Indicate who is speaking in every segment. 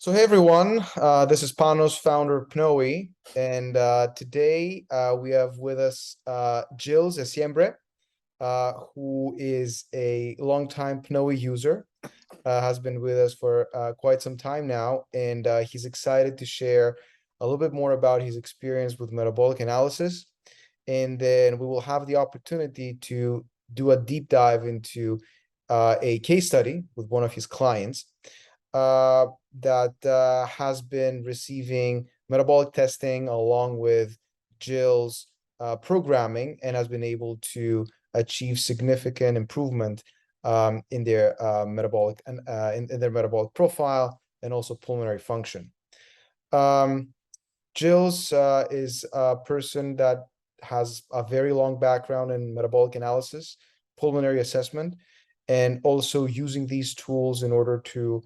Speaker 1: So hey everyone, this is Panos, founder of PNOE, and today we have with us Gilles Essiembre, who is a longtime PNOE user, has been with us for quite some time now, and he's excited to share a little bit more about his experience with metabolic analysis, and then we will have the opportunity to do a deep dive into a case study with one of his clients that has been receiving metabolic testing along with Jill's programming and has been able to achieve significant improvement in their metabolic and in their metabolic profile and also pulmonary function. Jill's is a person that has a very long background in metabolic analysis, pulmonary assessment, and also using these tools in order to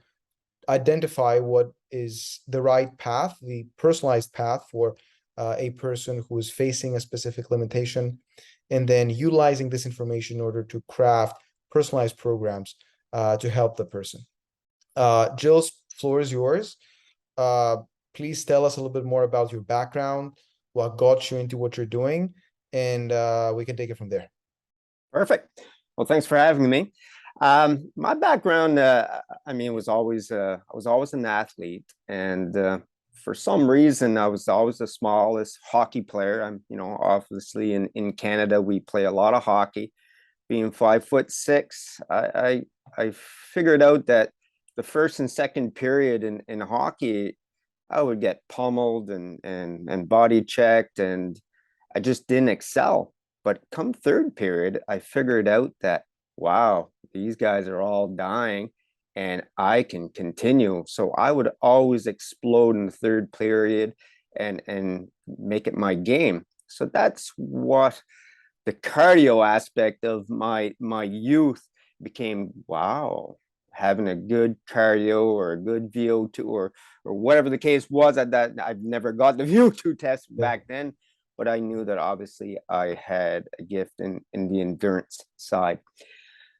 Speaker 1: identify what is the right path, the personalized path for a person who is facing a specific limitation, and then utilizing this information in order to craft personalized programs to help the person. Jill's floor is yours. Please tell us a little bit more about your background, what got you into what you're doing, and we can take it from there.
Speaker 2: Perfect. Well, thanks for having me. My background, I mean, was always I was always an athlete, and for some reason, I was always the smallest hockey player. Obviously in Canada, we play a lot of hockey. Being 5'6", I figured out that the first and second period in hockey, I would get pummeled and body checked, and I just didn't excel. But come third period, I figured out that, wow, these guys are all dying and I can continue. So I would always explode in the third period and make it my game. So that's what the cardio aspect of my youth became. Wow, having a good cardio or a good VO2 or whatever the case was at that. I've never got the VO2 test back then, but I knew that obviously I had a gift in the endurance side.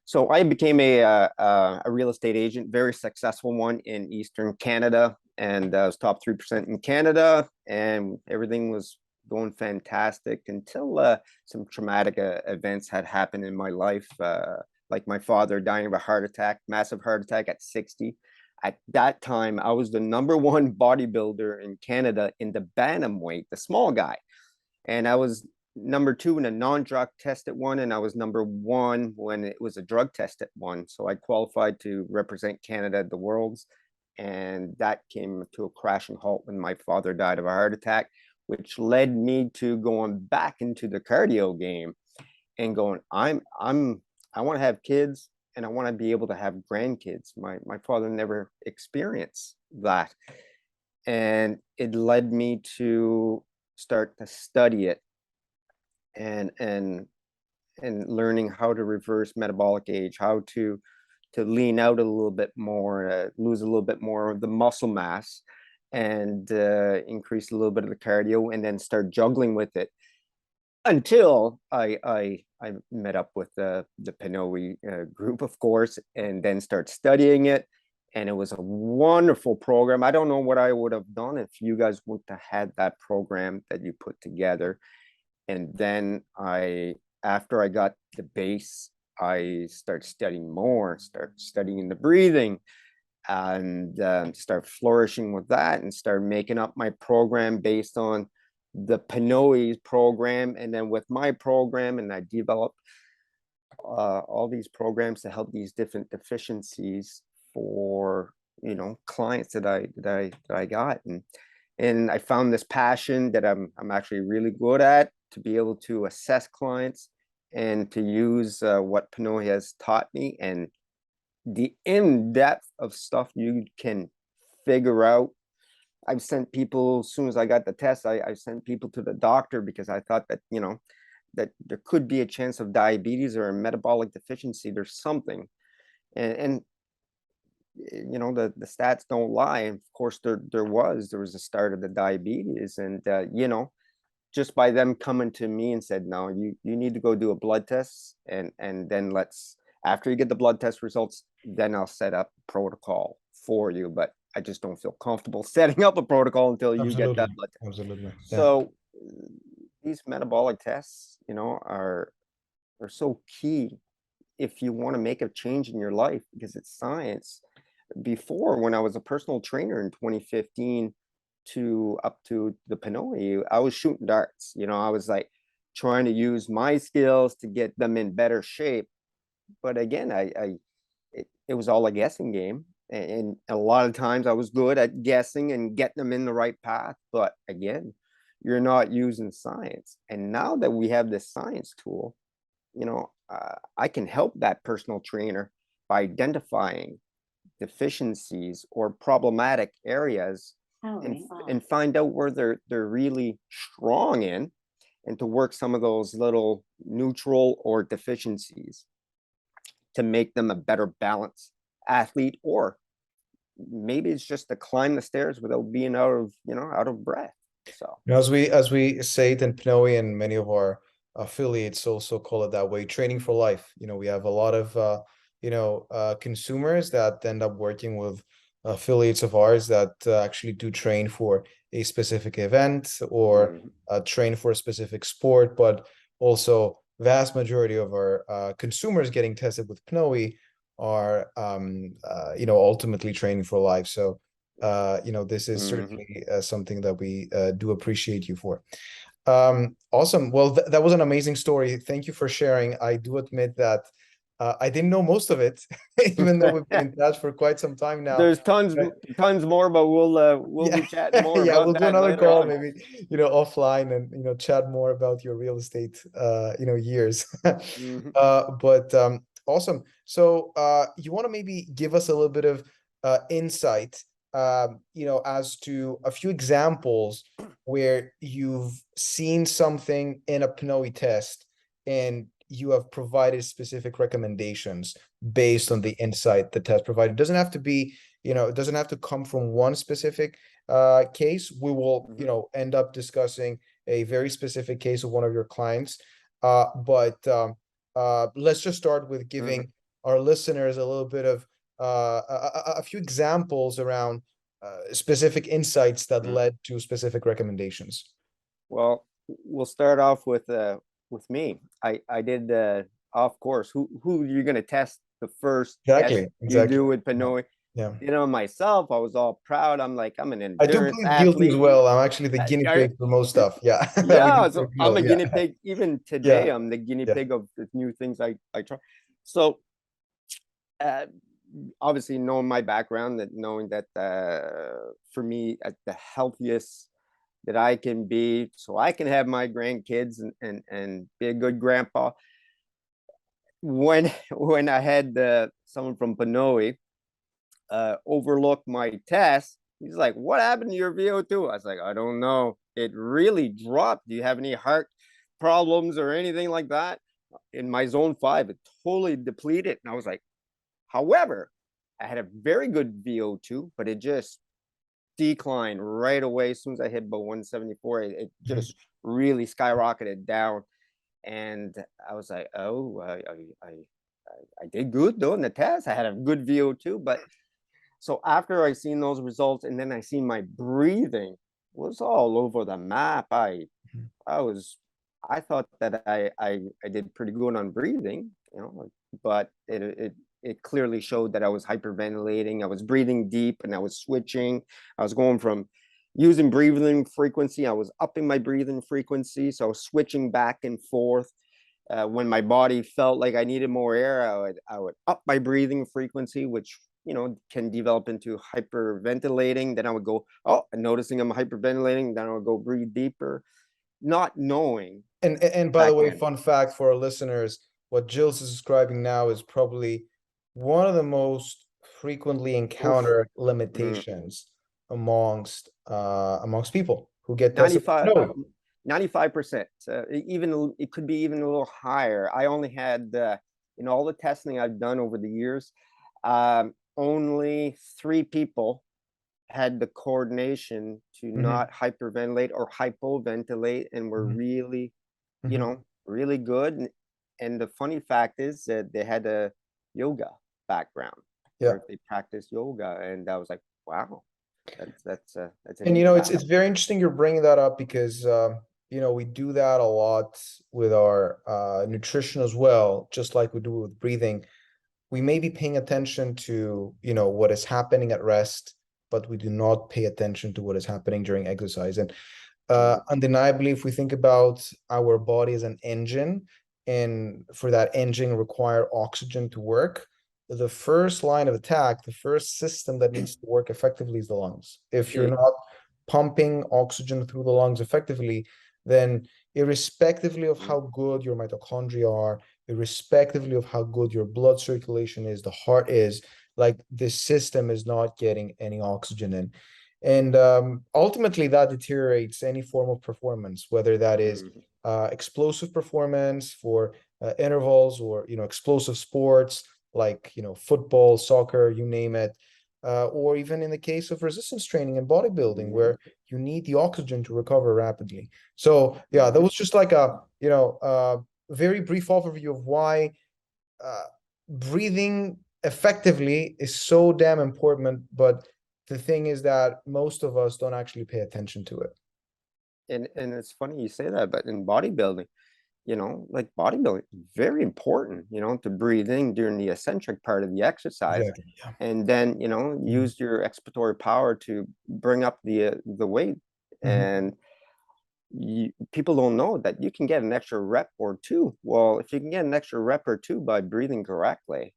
Speaker 2: So I became a real estate agent, very successful one in Eastern Canada, and I was top 3% in Canada, and everything was going fantastic until some traumatic events had happened in my life, like my father dying of a heart attack, massive heart attack at 60. At that time, I was the #1 bodybuilder in Canada in the bantamweight, the small guy. And I was #2 in a non-drug tested one, and I was #1 when it was a drug tested one. So I qualified to represent Canada at the Worlds, and that came to a crashing halt when my father died of a heart attack, which led me to going back into the cardio game and going, I want to have kids and I want to be able to have grandkids. My father never experienced that, and it led me to start to study it and learning how to reverse metabolic age, how to lean out a little bit more, lose a little bit more of the muscle mass, and increase a little bit of the cardio, and then start juggling with it until I met up with the PNOE group, of course, and then start studying it. And it was a wonderful program. I don't know what I would have done if you guys wouldn't have had that program that you put together. And then after I got the base, I start studying more, start studying the breathing, and start flourishing with that, and start making up my program based on the PNOE program, and then with my program, and I developed all these programs to help these different deficiencies for clients that I got, and I found this passion that I'm actually really good at, to be able to assess clients and to use what PNOE has taught me, and the in-depth of stuff you can figure out. I've sent people, as soon as I got the test, I sent people to the doctor because I thought that, that there could be a chance of diabetes or a metabolic deficiency. There's something. And the stats don't lie. And of course, there was a start of the diabetes. And, just by them coming to me and said, no, you need to go do a blood test. And then after you get the blood test results, then I'll set up a protocol for you. But I just don't feel comfortable setting up a protocol until you get that
Speaker 1: Absolutely.
Speaker 2: blood test.
Speaker 1: Absolutely. Yeah.
Speaker 2: So these metabolic tests, you know, are so key if you want to make a change in your life, because it's science. Before, when I was a personal trainer in 2015 to up to the PNOE, I was shooting darts. You know, I was like trying to use my skills to get them in better shape. But again, it was all a guessing game. And a lot of times I was good at guessing and getting them in the right path. But again, you're not using science. And now that we have this science tool, you know, I can help that personal trainer by identifying deficiencies or problematic areas and find out where they're really strong in, and to work some of those little neutral or deficiencies to make them a better balanced athlete, or maybe it's just to climb the stairs without being out of breath. So
Speaker 1: You know, as we say it in PNOE, and many of our affiliates also call it that way, training for life. You know, we have a lot of consumers that end up working with affiliates of ours that actually do train for a specific event or train for a specific sport, but also vast majority of our consumers getting tested with PNOE are ultimately training for life. So this is certainly something that we do appreciate you for. Awesome. Well, that was an amazing story. Thank you for sharing. I do admit that I didn't know most of it, even though we've been in touch for quite some time now.
Speaker 2: There's tons more, but we'll
Speaker 1: Yeah.
Speaker 2: be chatting more
Speaker 1: Yeah,
Speaker 2: about
Speaker 1: we'll do
Speaker 2: that
Speaker 1: another
Speaker 2: later
Speaker 1: call,
Speaker 2: on.
Speaker 1: maybe, offline, and chat more about your real estate, years. But awesome. So you want to maybe give us a little bit of insight, as to a few examples where you've seen something in a PNOE test and you have provided specific recommendations based on the insight the test provided. It doesn't have to be, it doesn't have to come from one specific case. We will, end up discussing a very specific case of one of your clients. But let's just start with giving our listeners a little bit of a few examples around specific insights that led to specific recommendations.
Speaker 2: Well, we'll start off with me. I did of course, who you're going to test the first test you do with PNOE.
Speaker 1: Yeah.
Speaker 2: Myself, I was all proud. I'm like, I'm an
Speaker 1: I do
Speaker 2: endurance
Speaker 1: plead guilty as
Speaker 2: athlete.
Speaker 1: well. I'm actually the guinea pig for most stuff. Yeah.
Speaker 2: Yeah, so I'm a guinea pig. Even today,
Speaker 1: Yeah.
Speaker 2: I'm the guinea pig of the new things I try. So obviously knowing my background, knowing that for me, at the healthiest that I can be, so I can have my grandkids and be a good grandpa. When I had someone from PNOE overlook my test, he's like, "What happened to your VO2?" I was like, "I don't know. It really dropped. Do you have any heart problems or anything like that?" In my zone 5, it totally depleted. And I was like, however, I had a very good VO2, but it just declined right away as soon as I hit about 174. It just really skyrocketed down. And I was like, oh, I did good though in the test. I had a good VO2. But so after I seen those results, and then I seen my breathing was all over the map. I thought that I did pretty good on breathing, but it clearly showed that I was hyperventilating. I was breathing deep, and I was switching. I was going from using breathing frequency. I was upping my breathing frequency. So I was switching back and forth. When my body felt like I needed more air, I would up my breathing frequency, which, can develop into hyperventilating. Then I would go, noticing I'm hyperventilating. Then I would go breathe deeper, not knowing.
Speaker 1: And by the way, fun fact for our listeners, what Gilles is describing now is probably one of the most frequently encountered limitations amongst people who get tested.
Speaker 2: 95%. Even it could be even a little higher. I only had in all the testing I've done over the years, only 3 people had the coordination to not hyperventilate or hypoventilate, and were really, really good. And the funny fact is that they had a yoga background.
Speaker 1: Yeah.
Speaker 2: or if they practice yoga. And I was like, wow, that's a
Speaker 1: And
Speaker 2: neat fact.
Speaker 1: it's very interesting you're bringing that up because we do that a lot with our nutrition as well, just like we do with breathing. We may be paying attention to, what is happening at rest, but we do not pay attention to what is happening during exercise. And undeniably, if we think about our body as an engine, and for that engine require oxygen to work, the first line of attack, the first system that needs to work effectively is the lungs. If you're
Speaker 2: Yeah.
Speaker 1: not pumping oxygen through the lungs effectively, then irrespectively of how good your mitochondria are, irrespectively of how good your blood circulation is, the heart is, like this system is not getting any oxygen in. And ultimately, that deteriorates any form of performance, whether that is explosive performance for intervals or explosive sports like football, soccer, you name it, or even in the case of resistance training and bodybuilding, where you need the oxygen to recover rapidly. So yeah, that was just like a very brief overview of why breathing effectively is so damn important, but the thing is that most of us don't actually pay attention to it.
Speaker 2: And it's funny you say that, but in bodybuilding, like bodybuilding, very important, to breathe in during the eccentric part of the exercise,
Speaker 1: Exactly. Yeah.
Speaker 2: and then, use your expiratory power to bring up the weight. And people don't know that you can get an extra rep or two. Well, if you can get an extra rep or two by breathing correctly,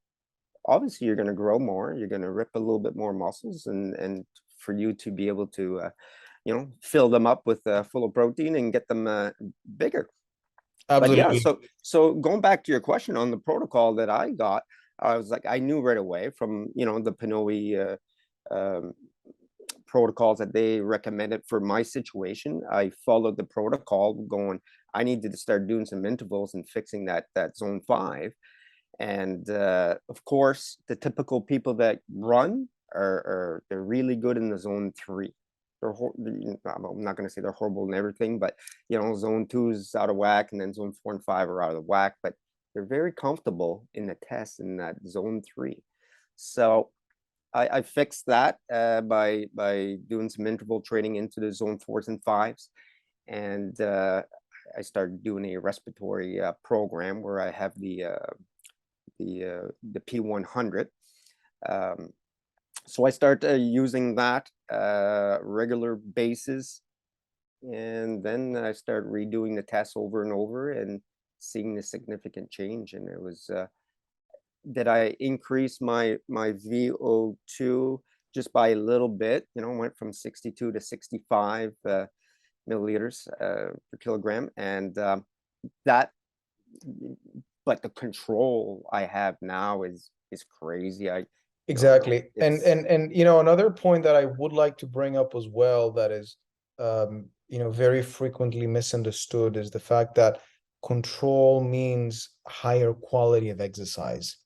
Speaker 2: obviously you're going to grow more, you're going to rip a little bit more muscles, and for you to be able to fill them up with full of protein and get them bigger. But yeah,
Speaker 1: Absolutely.
Speaker 2: so going back to your question on the protocol that I got, I was like, I knew right away from the PNOE protocols that they recommended for my situation. I followed the protocol, going, I needed to start doing some intervals and fixing that zone 5. And of course, the typical people that run they're really good in the zone 3. I'm not going to say they're horrible in everything, but zone 2 is out of whack, and then zone 4 and 5 are out of whack. But they're very comfortable in the test in that zone 3. So I fixed that by doing some interval training into the zone 4s and 5s, and I started doing a respiratory program where I have the P100. So I start using that regular basis, and then I start redoing the tests over and over and seeing the significant change. And it was that I increased my VO2 just by a little bit, went from 62 to 65 milliliters per kilogram, and that, but the control I have now is crazy.
Speaker 1: Exactly. And another point that I would like to bring up as well that is very frequently misunderstood is the fact that control means higher quality of exercise.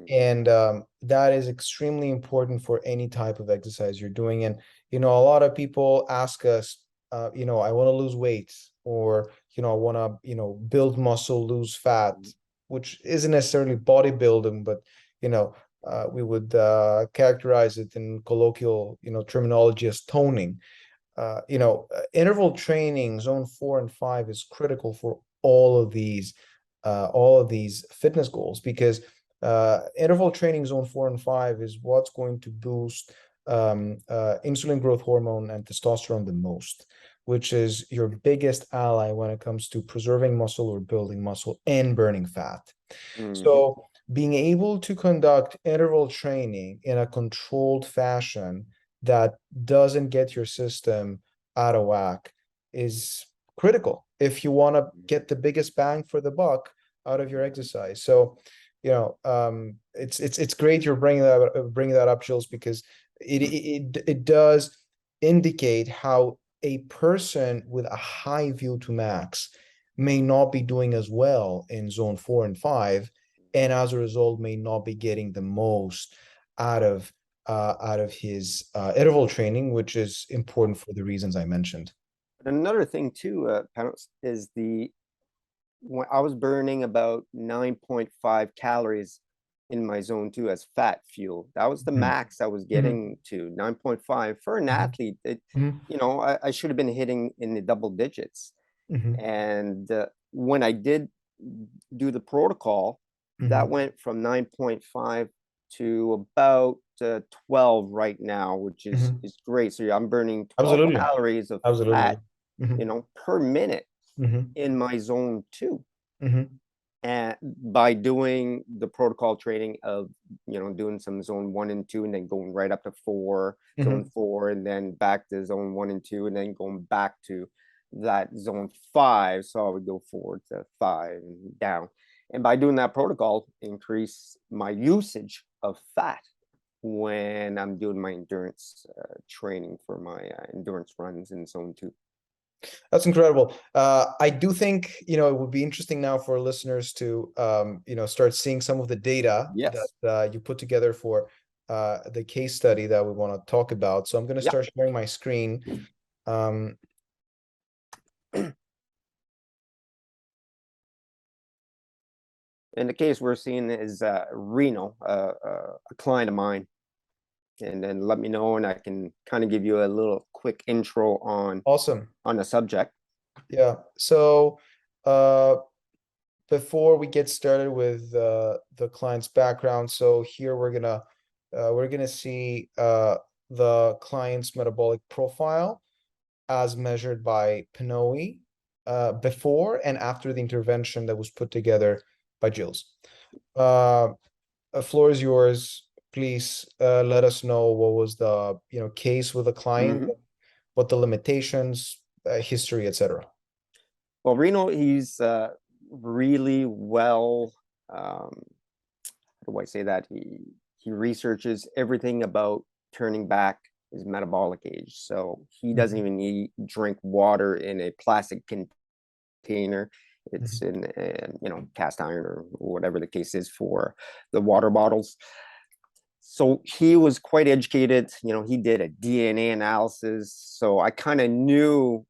Speaker 1: And that is extremely important for any type of exercise you're doing. And a lot of people ask us, I want to lose weight, or I want to build muscle, lose fat, which isn't necessarily bodybuilding, but we would characterize it in colloquial terminology as toning. Interval training, zone 4 and 5, is critical for all of these fitness goals, because interval training zone 4 and 5 is what's going to boost insulin growth hormone and testosterone the most, which is your biggest ally when it comes to preserving muscle or building muscle and burning fat. So being able to conduct interval training in a controlled fashion that doesn't get your system out of whack is critical if you want to get the biggest bang for the buck out of your exercise. So it's great you're bringing that up, Jules, because it does indicate how a person with a high VO2 max may not be doing as well in zone 4 and 5, and as a result may not be getting the most out of his interval training, which is important for the reasons I mentioned.
Speaker 2: Another thing too, Panos, is when I was burning about 9.5 calories in my zone 2 as fat fuel. That was the
Speaker 1: Mhm.
Speaker 2: max I was getting to, 9.5. For an athlete,
Speaker 1: Mhm.
Speaker 2: I should have been hitting in the double digits.
Speaker 1: Mhm.
Speaker 2: And when I did do the protocol, that
Speaker 1: Mhm.
Speaker 2: went from 9.5 to about 12 right now, which is
Speaker 1: Mhm.
Speaker 2: great. So I'm burning 12
Speaker 1: Absolutely.
Speaker 2: calories of
Speaker 1: Absolutely.
Speaker 2: fat,
Speaker 1: Mhm.
Speaker 2: per minute
Speaker 1: Mhm.
Speaker 2: in my zone 2.
Speaker 1: Mhm.
Speaker 2: And by doing the protocol training of, doing some zone 1 and 2, and then going right up to 4, zone
Speaker 1: Mhm.
Speaker 2: 4, and then back to zone 1 and 2, and then going back to that zone 5. So I would go forward to 5 and down. And by doing that protocol, increase my usage of fat when I'm doing my endurance training for my endurance runs in zone 2.
Speaker 1: That's incredible. I do think, it would be interesting now for listeners to, start seeing some of the data
Speaker 2: Yes.
Speaker 1: that you put together for the case study that we want to talk about. So I'm going to
Speaker 2: Yeah.
Speaker 1: start sharing my screen. Um,
Speaker 2: In the case we're seeing is Reno, a client of mine. And then let me know, and I can kind of give you a little quick intro
Speaker 1: awesome.
Speaker 2: on the subject.
Speaker 1: Yeah. So before we get started with the client's background, so here we're gonna see the client's metabolic profile as measured by PNOE before and after the intervention that was put together by Gilles. Uh, floor is yours. Please let us know what was the case with the client,
Speaker 2: Mhm.
Speaker 1: what the limitations, history, etc.
Speaker 2: Well, Reno, he's really well. How do I say that? He researches everything about turning back his metabolic age. So he doesn't
Speaker 1: Mhm.
Speaker 2: even drink water in a plastic container. It's
Speaker 1: Mhm.
Speaker 2: in cast iron or whatever the case is for the water bottles. So he was quite educated. He did a DNA analysis. So I kind of knew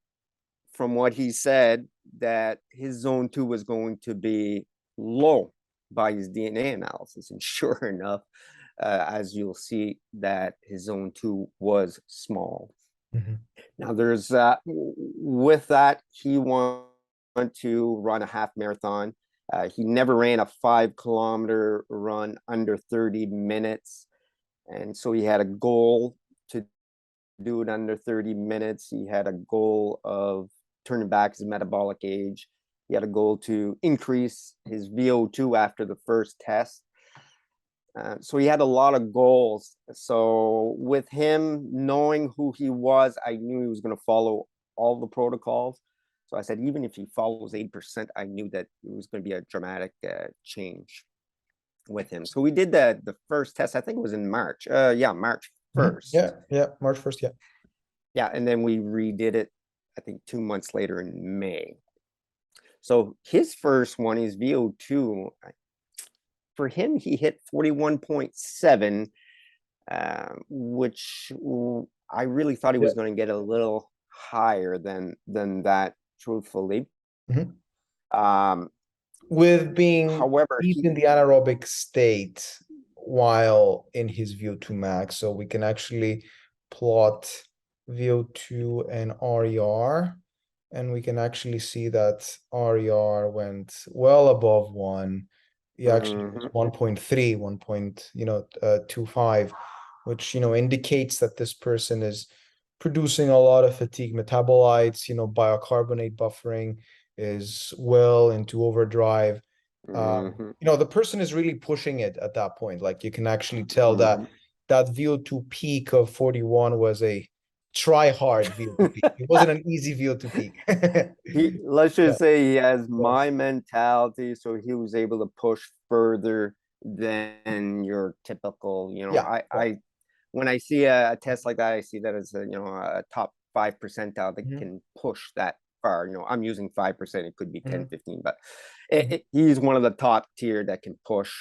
Speaker 2: from what he said that his zone 2 was going to be low by his DNA analysis. And sure enough, as you'll see, that his zone 2 was small.
Speaker 1: Mhm.
Speaker 2: Now, there's with that, he wanted to run a half marathon. He never ran a 5-kilometer run under 30 minutes. And so he had a goal to do it under 30 minutes. He had a goal of turning back his metabolic age. He had a goal to increase his VO2 after the first test. So he had a lot of goals. So with him knowing who he was, I knew he was going to follow all the protocols. So I said, even if he follows 8%, I knew that it was going to be a dramatic change with him. So we did the first test. I think it was in March. March
Speaker 1: Mhm.
Speaker 2: 1st.
Speaker 1: Yeah, March 1st, yeah.
Speaker 2: Yeah, and then we redid it, I think 2 months later in May. So his first one, his VO2, for him, he hit 41.7, which I really thought he
Speaker 1: Yeah.
Speaker 2: was going to get a little higher than that, truthfully.
Speaker 1: Mhm.
Speaker 2: Um,
Speaker 1: With being
Speaker 2: However,
Speaker 1: deep in the anaerobic state while in his VO2 max. So we can actually plot VO2 and RER, and we can actually see that RER went well above 1. He actually was
Speaker 2: mhm,
Speaker 1: 1.3, 1.25, which indicates that this person is producing a lot of fatigue metabolites, biocarbonate buffering is well into overdrive.
Speaker 2: mhm,
Speaker 1: The person is really pushing it at that point. Like you can actually tell that
Speaker 2: mhm.
Speaker 1: that VO2 peak of 41 was a try hard VO2 peak. It wasn't an easy VO2 peak.
Speaker 2: Let's
Speaker 1: Yeah,
Speaker 2: just say he has
Speaker 1: yeah.
Speaker 2: my mentality, so he was able to push further than your typical,
Speaker 1: Yeah, yeah.
Speaker 2: I when I see a test like that, I see that as a top 5 percentile that
Speaker 1: Mhm,
Speaker 2: can push that far. I'm using 5%, it could be 10,
Speaker 1: mhm,
Speaker 2: 15, but
Speaker 1: mhm,
Speaker 2: he's one of the top tier that can push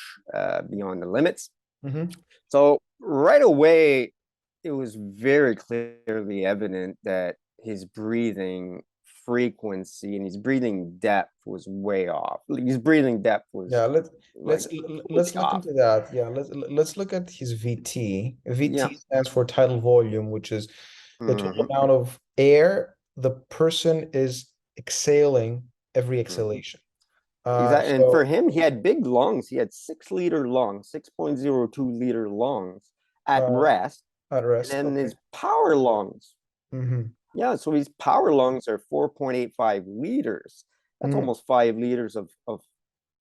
Speaker 2: beyond the limits.
Speaker 1: mhm,
Speaker 2: So right away, it was very clearly evident that his breathing frequency and his breathing depth was way off. His breathing depth was
Speaker 1: Yeah,
Speaker 2: like
Speaker 1: let's
Speaker 2: way
Speaker 1: look
Speaker 2: off.
Speaker 1: into that. Yeah, let's look at his VT.
Speaker 2: Yeah.
Speaker 1: VT stands for tidal volume, which is the total
Speaker 2: Hmm.
Speaker 1: amount of air the person is exhaling every exhalation.
Speaker 2: Exactly. And for
Speaker 1: So
Speaker 2: him, he had big lungs. He had 6 liter lungs, 6.02 liter lungs at
Speaker 1: uh,
Speaker 2: rest.
Speaker 1: at
Speaker 2: And
Speaker 1: rest.
Speaker 2: then
Speaker 1: Okay.
Speaker 2: his power lungs.
Speaker 1: Mm-hmm.
Speaker 2: Yeah, so his power lungs are 4.85 liters. That's
Speaker 1: Mm-hmm.
Speaker 2: almost 5 liters of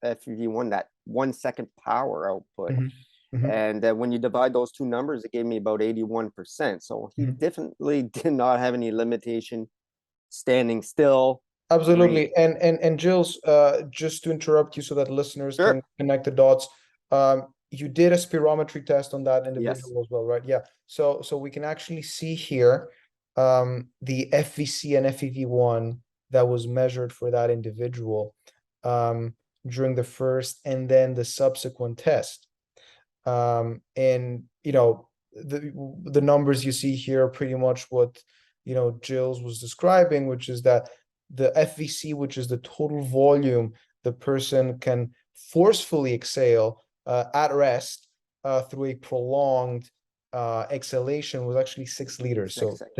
Speaker 2: FEV1, that 1 second power output.
Speaker 1: Mm-hmm. Mm-hmm.
Speaker 2: And when you divide those two numbers, it gave me about 81%. So he
Speaker 1: Mm-hmm.
Speaker 2: definitely did not have any limitation standing still, breathe.
Speaker 1: Absolutely. And Gilles, just to interrupt you so that listeners can
Speaker 2: Sure.
Speaker 1: connect the dots. You did a spirometry test on that
Speaker 2: Yes.
Speaker 1: individual as well, right? Yeah. So we can actually see here the FVC and FEV1 that was measured for that individual during the first and then the subsequent test. And the numbers you see here are pretty much what Gilles was describing, which is that the FVC, which is the total volume the person can forcefully exhale at rest through a prolonged exhalation, was actually 6 liters. So
Speaker 2: 6 seconds.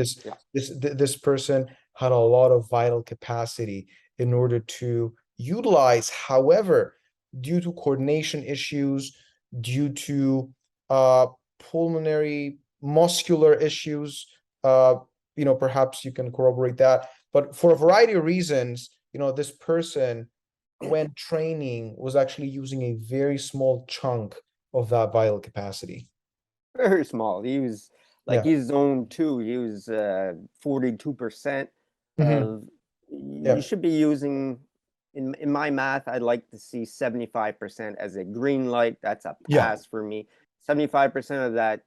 Speaker 1: this
Speaker 2: Yeah.
Speaker 1: this person had a lot of vital capacity in order to utilize. However, due to coordination issues, due to uh, pulmonary muscular issues. Perhaps you can corroborate that. But for a variety of reasons, this person, when training, was actually using a very small chunk of that vital capacity.
Speaker 2: Very small. He was like
Speaker 1: Yeah.
Speaker 2: he's zone two. He was 42%
Speaker 1: Hmm.
Speaker 2: of you
Speaker 1: Yeah.
Speaker 2: should be using in my math, I'd like to see 75% as a green light. That's a
Speaker 1: Yeah.
Speaker 2: pass for me. 75% of that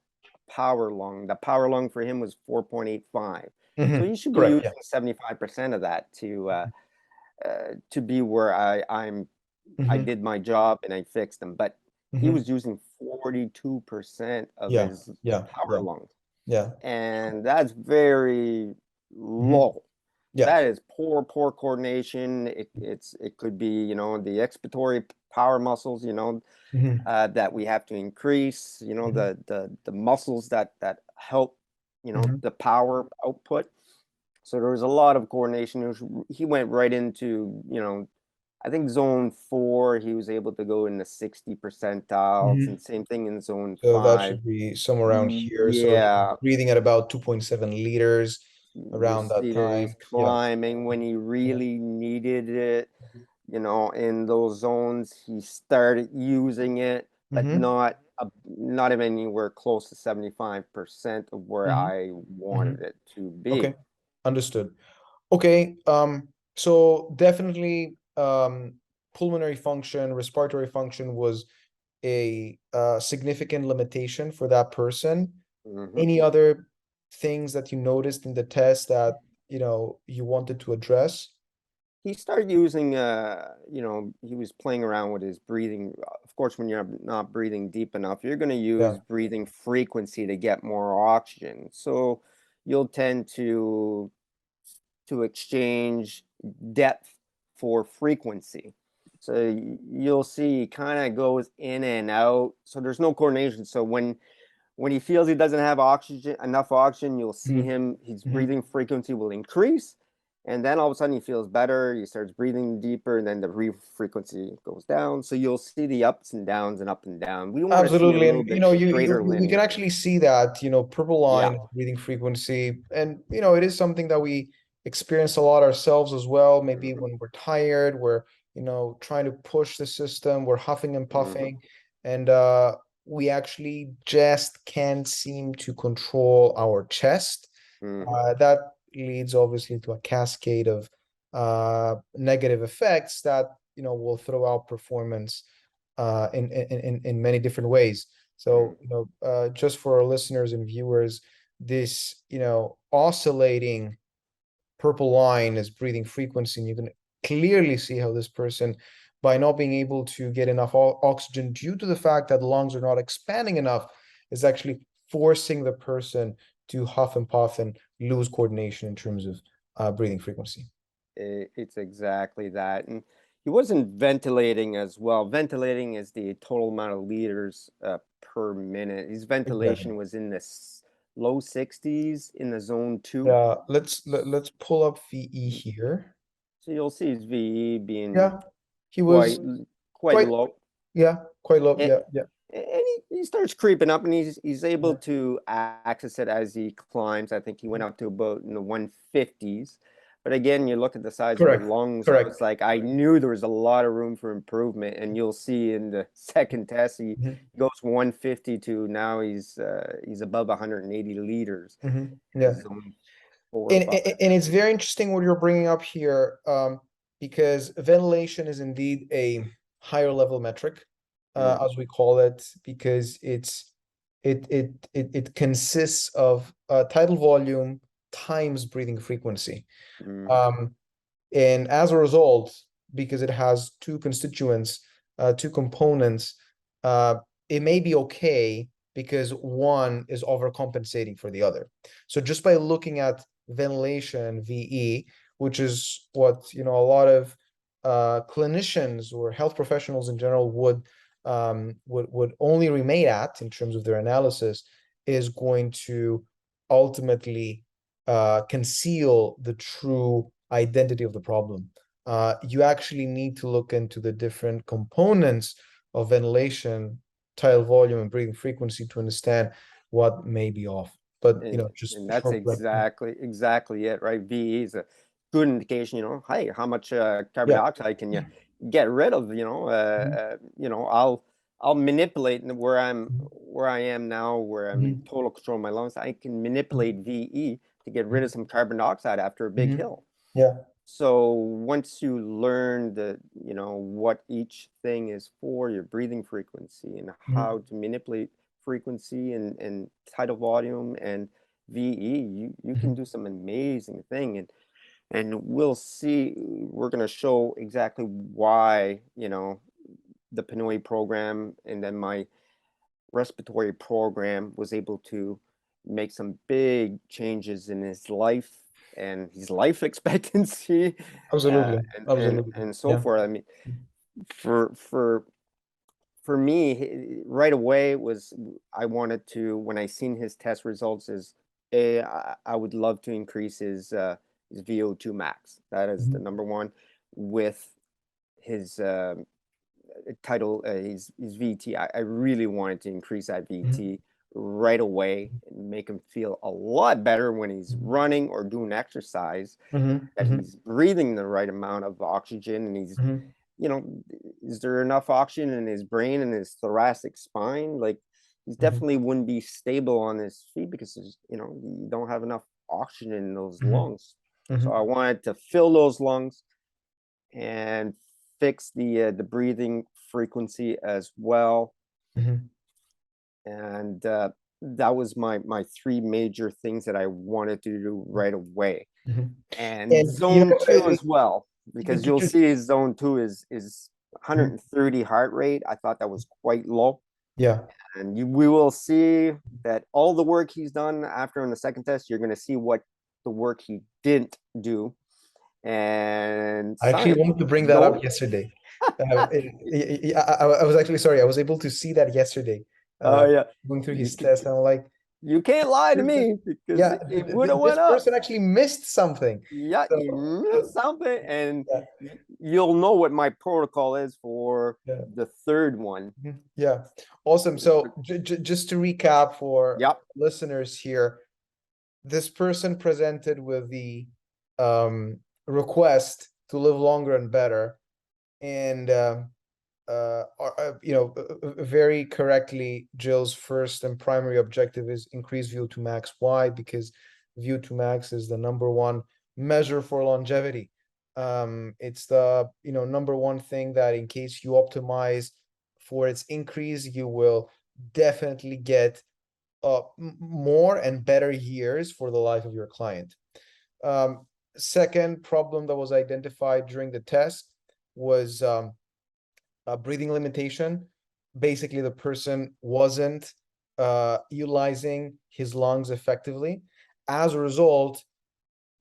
Speaker 2: power lung. The power lung for him was 4.85. So
Speaker 1: Hmm.
Speaker 2: you should be
Speaker 1: Correct.
Speaker 2: using
Speaker 1: Yeah.
Speaker 2: 75% of that to be where I
Speaker 1: Hmm.
Speaker 2: did my job and I fixed them. But he
Speaker 1: Hmm.
Speaker 2: was using 42% of
Speaker 1: Yeah.
Speaker 2: his
Speaker 1: Yeah.
Speaker 2: power
Speaker 1: Yeah.
Speaker 2: lungs.
Speaker 1: Yeah.
Speaker 2: And that's very
Speaker 1: Hmm.
Speaker 2: low.
Speaker 1: Yeah.
Speaker 2: That is poor coordination. It could be, the expiratory power muscles,
Speaker 1: Hmm.
Speaker 2: that we have to increase,
Speaker 1: Hmm.
Speaker 2: the muscles that help,
Speaker 1: Hmm.
Speaker 2: the power output. So there was a lot of coordination. He went right into, I think zone 4, he was able to go in the 60 percentiles, and
Speaker 1: Hmm.
Speaker 2: same thing in zone
Speaker 1: So that
Speaker 2: 5.
Speaker 1: should be somewhere around here. So he was
Speaker 2: Yeah,
Speaker 1: breathing at about 2.7 liters
Speaker 2: you
Speaker 1: around that
Speaker 2: see that he's
Speaker 1: time. Yeah.
Speaker 2: climbing when he
Speaker 1: Mhm.
Speaker 2: really needed it, in those zones. He started using it, but
Speaker 1: Hmm.
Speaker 2: not even anywhere close to 75% of where
Speaker 1: Hmm.
Speaker 2: I
Speaker 1: Hmm.
Speaker 2: wanted it to be.
Speaker 1: Okay. Understood. Okay. So definitely pulmonary function, respiratory function was a significant limitation for that person.
Speaker 2: Mhm.
Speaker 1: Any other things that you noticed in the test that you wanted to address?
Speaker 2: He started using, he was playing around with his breathing. Of course, when you're not breathing deep enough, you're going to use
Speaker 1: Yeah.
Speaker 2: breathing frequency to get more oxygen. So you'll tend to exchange depth for frequency. So you'll see he kind of goes in and out. So there's no coordination. So when he feels he doesn't have enough oxygen, you'll see
Speaker 1: Hmm.
Speaker 2: his
Speaker 1: Hmm.
Speaker 2: breathing frequency will increase. And then all of a sudden he feels better. He starts breathing deeper, and then the frequency goes down. So you'll see the ups and downs and up and down. We want to see a
Speaker 1: Absolutely.
Speaker 2: little
Speaker 1: And
Speaker 2: bit straighter
Speaker 1: we can
Speaker 2: linear.
Speaker 1: actually see that, purple
Speaker 2: Yeah.
Speaker 1: line is breathing frequency. And it is something that we experience a lot ourselves as well. Maybe
Speaker 2: Mhm.
Speaker 1: when we're tired, we're, trying to push the system, we're huffing and
Speaker 2: Mhm.
Speaker 1: puffing, and we actually just can't seem to control our chest.
Speaker 2: Mhm.
Speaker 1: That leads obviously to a cascade of negative effects that, will throw out performance in many different ways. So,
Speaker 2: Mhm.
Speaker 1: just for our listeners and viewers, this, oscillating purple line is breathing frequency, and you can clearly see how this person, by not being able to get enough oxygen due to the fact that the lungs are not expanding enough, is actually forcing the person to huff and puff and lose coordination in terms of breathing frequency.
Speaker 2: It's exactly that. And he wasn't ventilating as well. Ventilating is the total amount of liters per minute. His ventilation
Speaker 1: Exactly.
Speaker 2: was in the low 60s in the zone 2.
Speaker 1: Yeah, let's pull up VE here.
Speaker 2: So you'll see his VE being
Speaker 1: Yeah, he was
Speaker 2: quite
Speaker 1: quite,
Speaker 2: low.
Speaker 1: yeah, quite low.
Speaker 2: And,
Speaker 1: Yeah, yeah.
Speaker 2: and he starts creeping up, and he's able
Speaker 1: Yeah.
Speaker 2: to access it as he climbs. I think he went up to about in the 150s. But again, you look at the size of the
Speaker 1: Correct.
Speaker 2: lungs, I was
Speaker 1: Correct.
Speaker 2: like, I knew there was a lot of room for improvement. And you'll see in the second test, he
Speaker 1: Mhm.
Speaker 2: goes 150 to now he's above 180 liters.
Speaker 1: Yeah.
Speaker 2: Zone 4 or
Speaker 1: And,
Speaker 2: 5.
Speaker 1: and it's very interesting what you're bringing up here, because ventilation is indeed a higher level metric,
Speaker 2: Mm,
Speaker 1: as we call it, because it consists of tidal volume times breathing frequency.
Speaker 2: mm,
Speaker 1: Um, and as a result, because it has two constituents, two components, it may be okay because one is overcompensating for the other. So just by looking at ventilation, VE, which is what a lot of clinicians or health professionals in general would only remain at in terms of their analysis, is going to ultimately conceal the true identity of the problem. You actually need to look into the different components of ventilation, tidal volume, and breathing frequency to understand what may be off. But
Speaker 2: and
Speaker 1: just
Speaker 2: that's
Speaker 1: short.
Speaker 2: exactly it, right? VE is a good indication, hey, how much carbon
Speaker 1: Yeah.
Speaker 2: dioxide can you get rid of? I'll manipulate where I am now, where I'm in total control of my lungs. I can manipulate VE to get rid of some carbon dioxide after a big hill.
Speaker 1: Yeah.
Speaker 2: So once you learn what each thing is for, your breathing frequency and how to manipulate frequency and tidal volume and VE, you can do some amazing thing. And we'll see, we're going to show exactly why, the PNOE program and then my respiratory program was able to make some big changes in his life and his life expectancy,
Speaker 1: Absolutely.
Speaker 2: and
Speaker 1: Absolutely.
Speaker 2: so
Speaker 1: Yeah.
Speaker 2: forth. I mean, for for me, right away was I wanted to, when I seen his test results, is I would love to increase his VO2 max. That is the number one, with his his VT. I really wanted to increase that VT right away and make him feel a lot better when he's running or doing exercise, that he's breathing the right amount of oxygen, and he's, is there enough oxygen in his brain and his thoracic spine? Like, he definitely wouldn't be stable on his feet because you don't have enough oxygen in those lungs. So I wanted to fill those lungs and fix the breathing frequency as well. And that was my three major things that I wanted to do right away. And
Speaker 1: And
Speaker 2: zone 2 as well, because you'll see zone 2 is 130 heart rate. I thought that was quite low.
Speaker 1: Yeah.
Speaker 2: And we will see that all the work he's done after in the second test, you're going to see what the work he didn't do. And
Speaker 1: I actually wanted to bring that up yesterday. I was actually sorry. I was able to see that yesterday.
Speaker 2: Oh yeah,
Speaker 1: Going through his test, and I'm like,
Speaker 2: you can't lie to me, because
Speaker 1: yeah,
Speaker 2: it would have
Speaker 1: this
Speaker 2: went up.
Speaker 1: person actually missed something.
Speaker 2: Yeah,
Speaker 1: So,
Speaker 2: you missed something, and
Speaker 1: yeah.
Speaker 2: you'll know what my protocol is for the third one.
Speaker 1: Yeah, awesome. So just to recap for listeners here, this person presented with the request to live longer and better, and very correctly, Jill's first and primary objective is increase VO2 max. Why? Because VO2 max is the number one measure for longevity. It's the number one thing that, in case you optimize for its increase, you will definitely get more and better years for the life of your client. Second problem that was identified during the test was breathing limitation. Basically, the person wasn't utilizing his lungs effectively. As a result,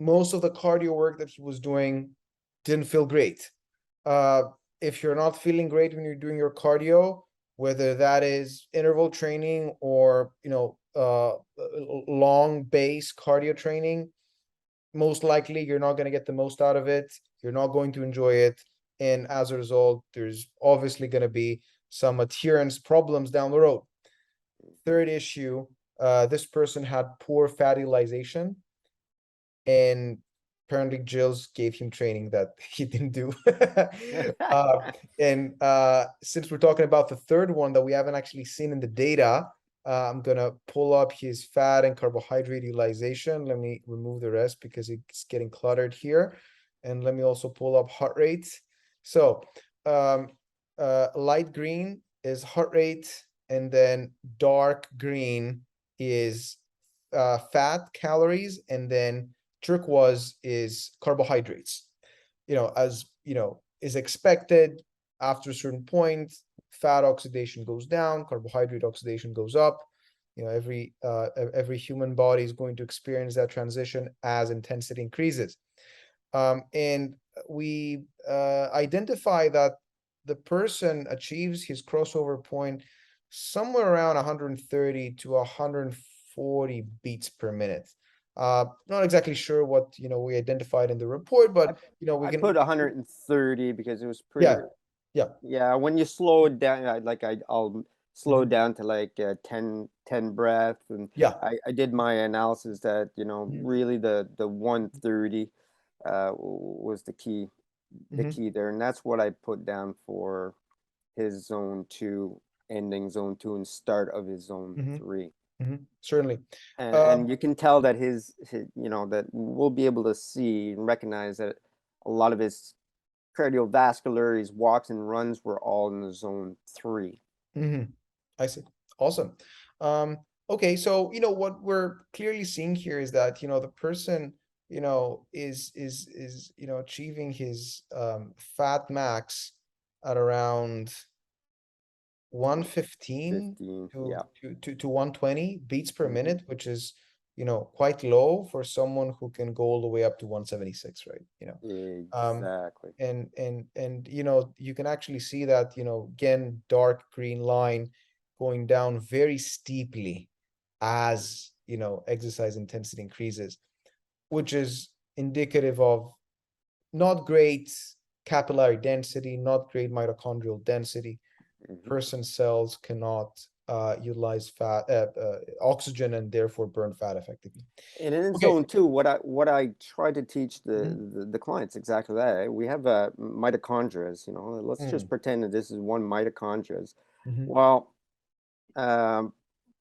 Speaker 1: most of the cardio work that he was doing didn't feel great. If you're not feeling great when you're doing your cardio, whether that is interval training or, long base cardio training, most likely you're not going to get the most out of it. You're not going to enjoy it. And as a result, there's obviously going to be some adherence problems down the road. Third issue, this person had poor fat utilization, and apparently Gilles gave him training that he didn't do. Since we're talking about the third one that we haven't actually seen in the data, I'm gonna pull up his fat and carbohydrate utilization. Let me remove the rest because it's getting cluttered here. And let me also pull up heart rate. So light green is heart rate, and then dark green is fat, calories, and then turquoise is carbohydrates. As is expected, after a certain point, fat oxidation goes down, carbohydrate oxidation goes up. Every human body is going to experience that transition as intensity increases. And we identify that the person achieves his crossover point somewhere around 130 to 140 beats per minute. Not exactly sure what we identified in the report, but we
Speaker 2: I
Speaker 1: can
Speaker 2: put 130 because it was pretty.
Speaker 1: Yeah.
Speaker 2: When you slow it down, I'll slow
Speaker 1: Mhm.
Speaker 2: down to like 10 breaths, and
Speaker 1: Yeah.
Speaker 2: I did my analysis that
Speaker 1: Mhm.
Speaker 2: really the 130 was the key there, and that's what I put down for his zone 2, ending zone 2 and start of his zone 3.
Speaker 1: Certainly.
Speaker 2: And you can tell that his that we'll be able to see and recognize that a lot of his cardiovascular, his walks and runs were all in the zone 3.
Speaker 1: I see. Awesome. Okay, so what we're clearly seeing here is that the person is achieving his fat max at around 115
Speaker 2: 15,
Speaker 1: to
Speaker 2: yeah.
Speaker 1: 120 beats per minute, which is quite low for someone who can go all the way up to 176, right?
Speaker 2: Exactly.
Speaker 1: And you can actually see that again, dark green line going down very steeply as exercise intensity increases, which is indicative of not great capillary density, not great mitochondrial density. Person cells cannot utilize fat oxygen and therefore burn fat effectively.
Speaker 2: And in
Speaker 1: Okay.
Speaker 2: zone 2, what I try to teach the clients exactly that. We have mitochondria. Let's just pretend that this is one mitochondria. Well,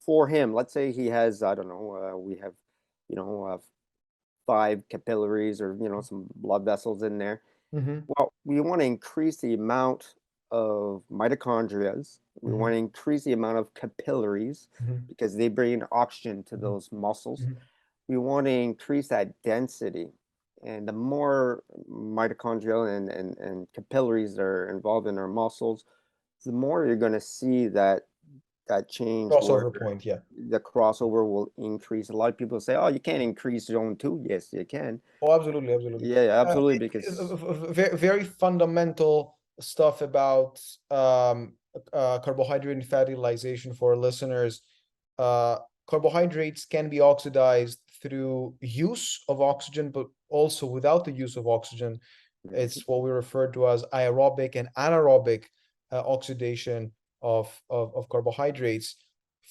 Speaker 2: for him, let's say he has, I don't know, we have 5 capillaries or some blood vessels in there. Well, we want to increase the amount of mitochondria. We want to increase the amount of capillaries because they bring oxygen to those muscles. We want to increase that density. And the more mitochondria and capillaries are involved in our muscles, the more you're going to see that change where
Speaker 1: Crossover point, yeah.
Speaker 2: the crossover will increase. A lot of people say, "Oh, you can't increase zone 2." Yes, you can.
Speaker 1: Oh, absolutely.
Speaker 2: Yeah, absolutely, because
Speaker 1: Very fundamental stuff about carbohydrate and fat utilization for listeners. Carbohydrates can be oxidized through use of oxygen, but also without the use of oxygen. It's what we refer to as aerobic and anaerobic oxidation of carbohydrates.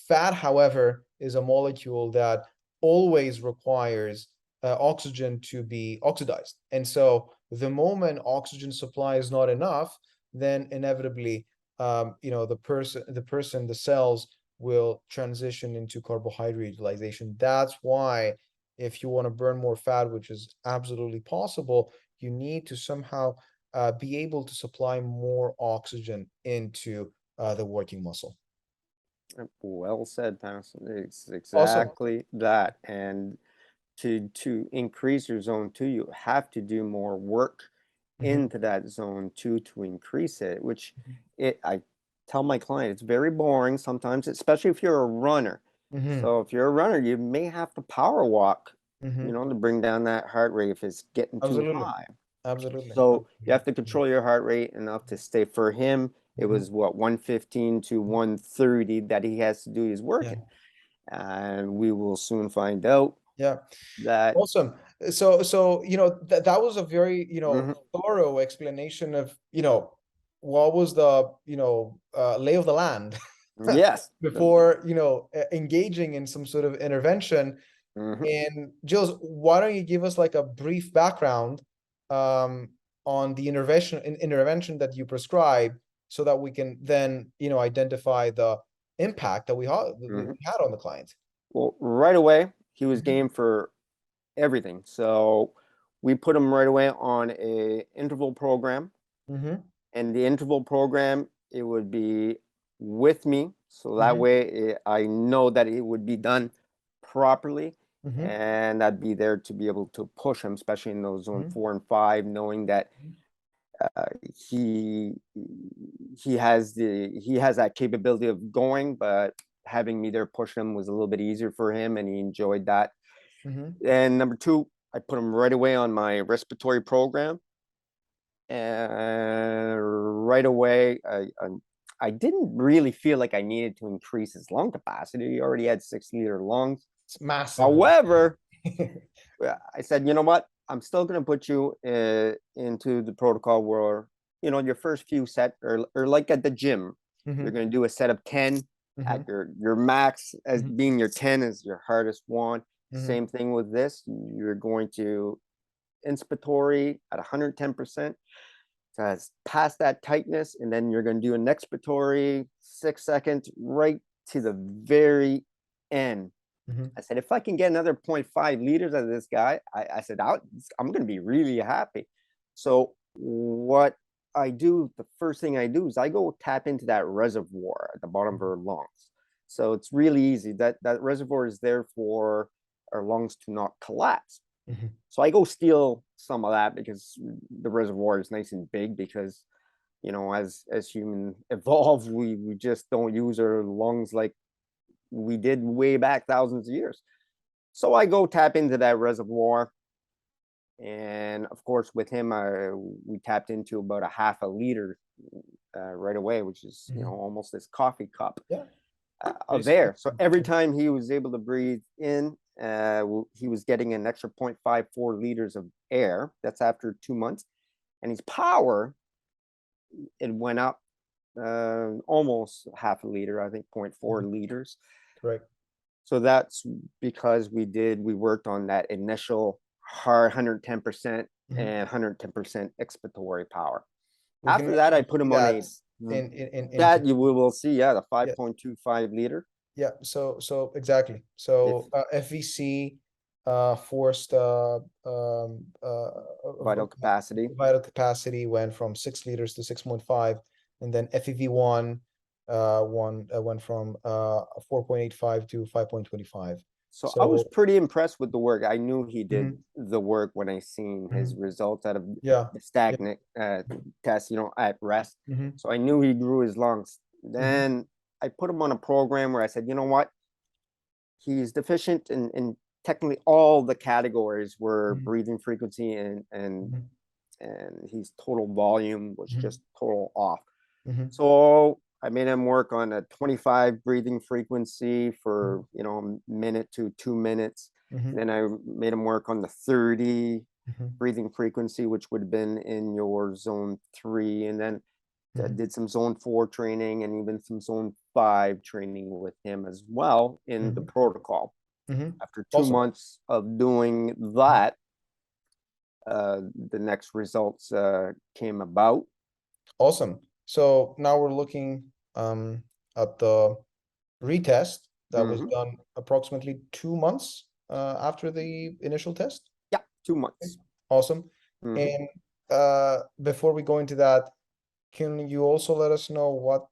Speaker 1: Fat, however, is a molecule that always requires oxygen to be oxidized. And so the moment oxygen supply is not enough, then inevitably, the cells will transition into carbohydrate utilization. That's why if you want to burn more fat, which is absolutely possible, you need to somehow be able to supply more oxygen into the working muscle.
Speaker 2: Well said, Panos. It's
Speaker 1: Awesome.
Speaker 2: exactly that. And to increase your zone 2, you have to do more work into that zone 2 to increase it, which I tell my client, it's very boring sometimes, especially if you're a runner. So if you're a runner, you may have to power walk, to bring down that heart rate if it's getting too high.
Speaker 1: Absolutely.
Speaker 2: So you have to control your heart rate enough to stay. For him, it was what, 115 to 130 that he has to do his work in. And we will soon find out.
Speaker 1: Yeah.
Speaker 2: That
Speaker 1: Awesome. So that was a very thorough explanation of what was the lay of the land
Speaker 2: yes.
Speaker 1: before engaging in some sort of intervention. And Gilles, why don't you give us like a brief background on the intervention that you prescribe, so that we can then identify the impact that we had on the client.
Speaker 2: Well, right away he was game for everything. So we put him right away on a interval program. And the interval program, it would be with me. So that way I know that it would be done properly. And I'd be there to be able to push him, especially in those zone 4 and 5, knowing that he has that capability of going, but having me there pushing him was a little bit easier for him, and he enjoyed that. And number 2, I put him right away on my respiratory program. And right away, I didn't really feel like I needed to increase his lung capacity. He already had 6-liter lungs.
Speaker 1: It's massive.
Speaker 2: However, I said, you know what? I'm still going to put you into the protocol where, your first few sets, or like at the gym, you're going to do a set of 10 at your max as being your 10 is your hardest one. Same thing with this. You're going to inspiratory at 110%. So past that tightness, and then you're going to do an expiratory 6 seconds right to the very end. I said, if I can get another 0.5 liters out of this guy, I said, I'm going to be really happy. So what I do, the first thing I do is I go tap into that reservoir at the bottom of our lungs. So it's really easy. That reservoir is there for our lungs to not collapse. So I go steal some of that, because the reservoir is nice and big, because as humans evolve, we just don't use our lungs like we did way back thousands of years. So I go tap into that reservoir, and of course with him we tapped into about a half a liter right away, which is almost this coffee cup of air. So every time he was able to breathe in, he was getting an extra 0.54 liters of air. That's after 2 months. And his power, it went up almost half a liter, I think 0.4 liters.
Speaker 1: Correct.
Speaker 2: So that's because we worked on that initial hard 110% and 110% expiratory power. After that, I put him on that you will see, the 5.25 liter.
Speaker 1: Yeah, so exactly. So FVC forced
Speaker 2: vital
Speaker 1: capacity went from 6 liters to 6.5, and then FEV1 went from 4.85 to 5.25.
Speaker 2: So I was pretty impressed with the work. I knew he did the work when I seen his results out of the stagnant test, at rest. So I knew he grew his lungs. Then I put him on a program where I said, you know what? He's deficient in technically all the categories where breathing frequency and his total volume was just total off. So I made him work on a 25 breathing frequency for, a minute to 2 minutes. Then I made him work on the 30 breathing frequency, which would have been in your zone 3. And then did some zone 4 training and even some zone 5 training with him as well in the protocol. After 2 months of doing that, the next results came about.
Speaker 1: Awesome. So now we're looking at the retest that was done approximately 2 months after the initial test.
Speaker 2: Yeah, 2 months.
Speaker 1: Awesome. And before we go into that, can you also let us know what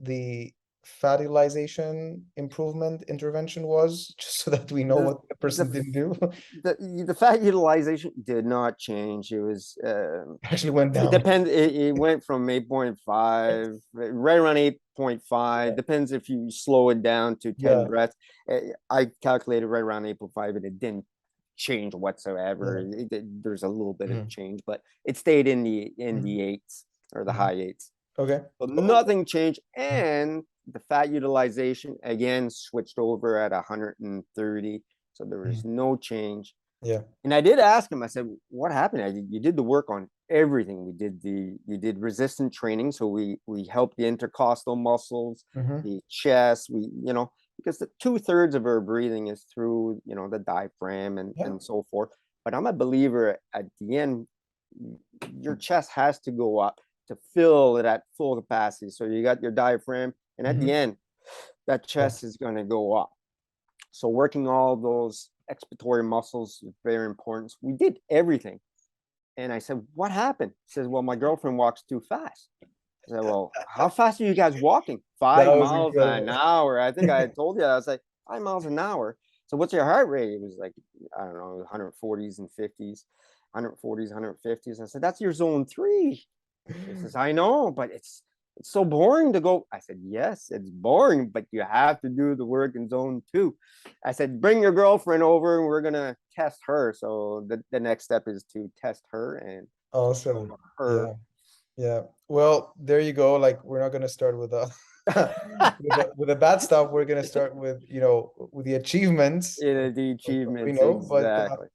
Speaker 1: the fat utilization improvement intervention was, just so that we know what the person didn't do?
Speaker 2: The fat utilization did not change. It was
Speaker 1: actually went down.
Speaker 2: It went from 8.5, right around 8.5. Depends if you slow it down to 10 breaths. I calculated right around 8.5, and it didn't change whatsoever. There's a little bit
Speaker 1: Mhm.
Speaker 2: of change, but it stayed in the eights or the high eights.
Speaker 1: Okay.
Speaker 2: So nothing changed, and the fat utilization again switched over at 130. So there was no change.
Speaker 1: Yeah.
Speaker 2: And I did ask him, I said, what happened? You did the work on everything. You did resistant training. So we helped the intercostal muscles, the chest, because the 2/3 of our breathing is through, the diaphragm and so forth. But I'm a believer at the end, your chest has to go up to fill it at full capacity. So you got your diaphragm, and at the end, that chest is going to go up. So working all those expiratory muscles is very important. So we did everything. And I said, what happened? He says, well, my girlfriend walks too fast. I said, well, how fast are you guys walking? 5 miles an hour. I think I had told you that. I was like, 5 miles an hour. So what's your heart rate? It was like, I don't know, 140s and 50s, 140s, 150s. I said, that's your zone 3. He says, I know, but it's so boring to go. I said, yes, it's boring, but you have to do the work in zone 2. I said, bring your girlfriend over and we're going to test her. So the next step is to test her and
Speaker 1: Awesome.
Speaker 2: her.
Speaker 1: Yeah. Well, there you go. Like, we're not going to start with with the bad stuff. We're going to start with, with the achievements.
Speaker 2: The achievements,
Speaker 1: But
Speaker 2: exactly.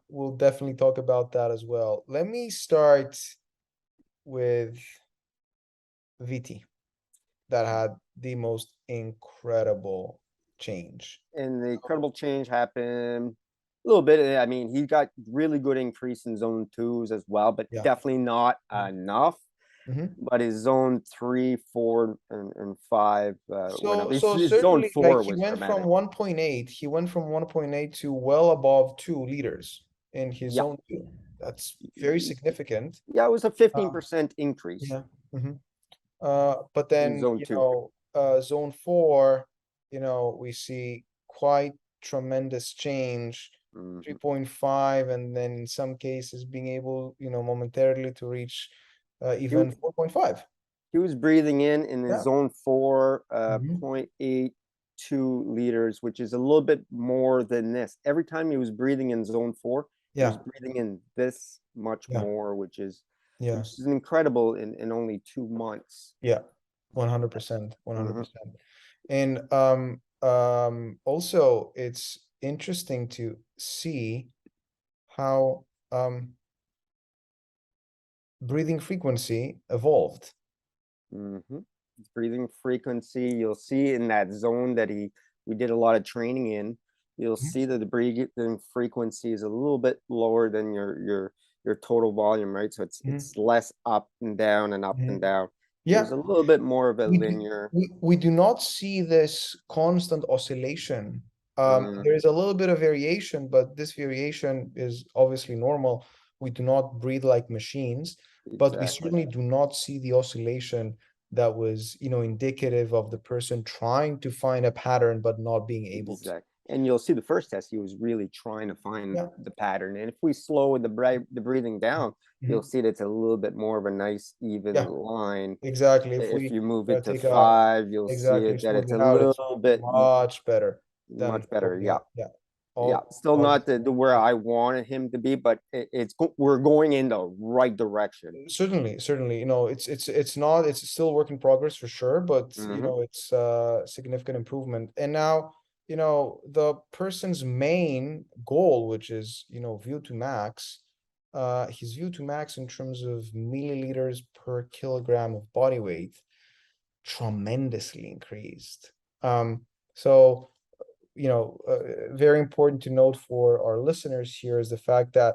Speaker 1: we'll definitely talk about that as well. Let me start with VT that had the most incredible change.
Speaker 2: And the incredible change happened a little bit. I mean, he got really good increase in zone 2s as well, but definitely not enough. But his zone 3, 4, and 5 his zone 4
Speaker 1: he
Speaker 2: was
Speaker 1: went
Speaker 2: dramatic.
Speaker 1: from 1.8. He went from 1.8 to well above 2 liters in his zone 2. That's very significant.
Speaker 2: Yeah, it was a 15% increase.
Speaker 1: Yeah. But then,
Speaker 2: zone 2.
Speaker 1: Zone 4, we see quite tremendous change, 3.5, and then in some cases being able, momentarily to reach even 4.5.
Speaker 2: He was breathing in his zone 4, 0.82 liters, which is a little bit more than this. Every time he was breathing in zone 4, he was breathing in this much more, which is incredible in only 2 months.
Speaker 1: Yeah, 100%, 100%. And also it's interesting to see how breathing frequency evolved.
Speaker 2: Breathing frequency, you'll see in that zone that we did a lot of training in, you'll see that the breathing frequency is a little bit lower than your total volume, right? So it's less up and down and up and down. There's a little bit more of a linear.
Speaker 1: We do not see this constant oscillation. There is a little bit of variation, but this variation is obviously normal. We do not breathe like machines, but we certainly do not see the oscillation that was, indicative of the person trying to find a pattern but not being able to.
Speaker 2: And you'll see the first test, he was really trying to find the pattern. And if we slow the breathing down, you'll see that it's a little bit more of a nice, even line.
Speaker 1: Exactly.
Speaker 2: If you move it to 5, you'll see it that it's a little bit
Speaker 1: much better.
Speaker 2: Much better, yeah.
Speaker 1: Yeah.
Speaker 2: Still not the where I wanted him to be, but we're going in the right direction.
Speaker 1: Certainly. It's still a work in progress for sure, but it's a significant improvement. And now, the person's main goal, which is, VO2 max, his VO2 max in terms of milliliters per kilogram of body weight tremendously increased. So, very important to note for our listeners here is the fact that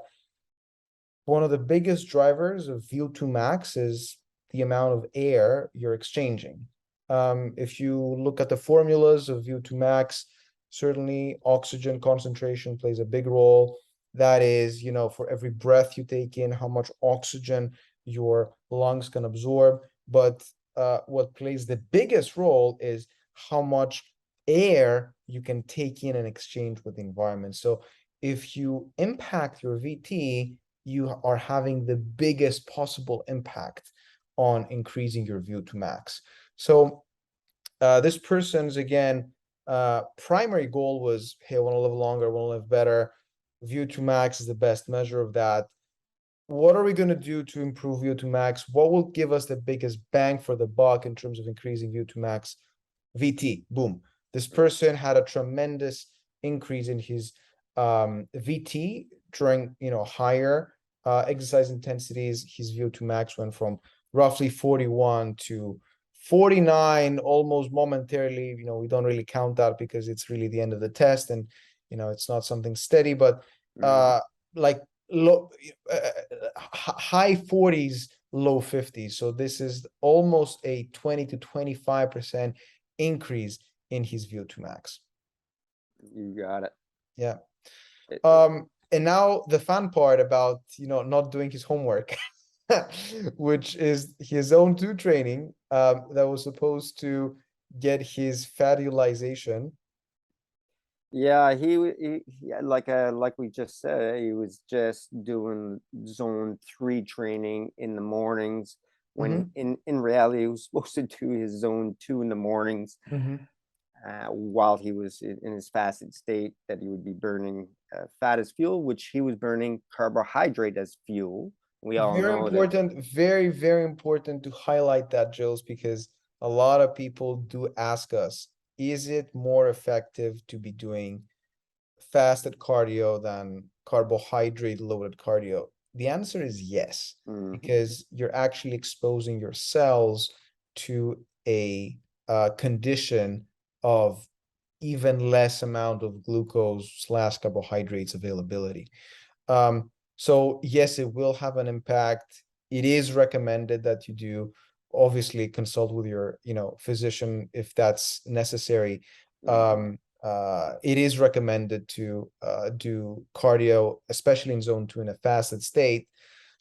Speaker 1: one of the biggest drivers of VO2 max is the amount of air you're exchanging. If you look at the formulas of VO2 max, certainly oxygen concentration plays a big role. That is, for every breath you take in, how much oxygen your lungs can absorb. But what plays the biggest role is how much air you can take in and exchange with the environment. So if you impact your VT, you are having the biggest possible impact on increasing your VO2 max. So this person's, again, primary goal was, hey, I want to live longer, I want to live better. VO2 max is the best measure of that. What are we going to do to improve VO2 max? What will give us the biggest bang for the buck in terms of increasing VO2 max? VT, boom. This person had a tremendous increase in his VT during, higher exercise intensities. His VO2 max went from roughly 41 to 49 almost momentarily. We don't really count that because it's really the end of the test, and it's not something steady, but like low high 40s, low 50s. So this is almost a 20 to 25% increase in his VO2 max.
Speaker 2: You got it.
Speaker 1: Yeah. And now the fun part about not doing his homework, which is his zone 2 training that was supposed to get his fat utilization.
Speaker 2: Yeah, he like we just said, he was just doing zone 3 training in the mornings, when in reality he was supposed to do his zone 2 in the mornings, while he was in his fasted state, that he would be burning fat as fuel, which he was burning carbohydrate as fuel. We all
Speaker 1: Very
Speaker 2: know that.
Speaker 1: important, very, very important to highlight that, Jules, because a lot of people do ask us, is it more effective to be doing fasted cardio than carbohydrate loaded cardio? The answer is yes, because you're actually exposing your cells to a condition of even less amount of glucose / carbohydrates availability. So yes, it will have an impact. It is recommended that you do, obviously, consult with your, physician if that's necessary. It is recommended to do cardio, especially in zone 2 in a fasted state.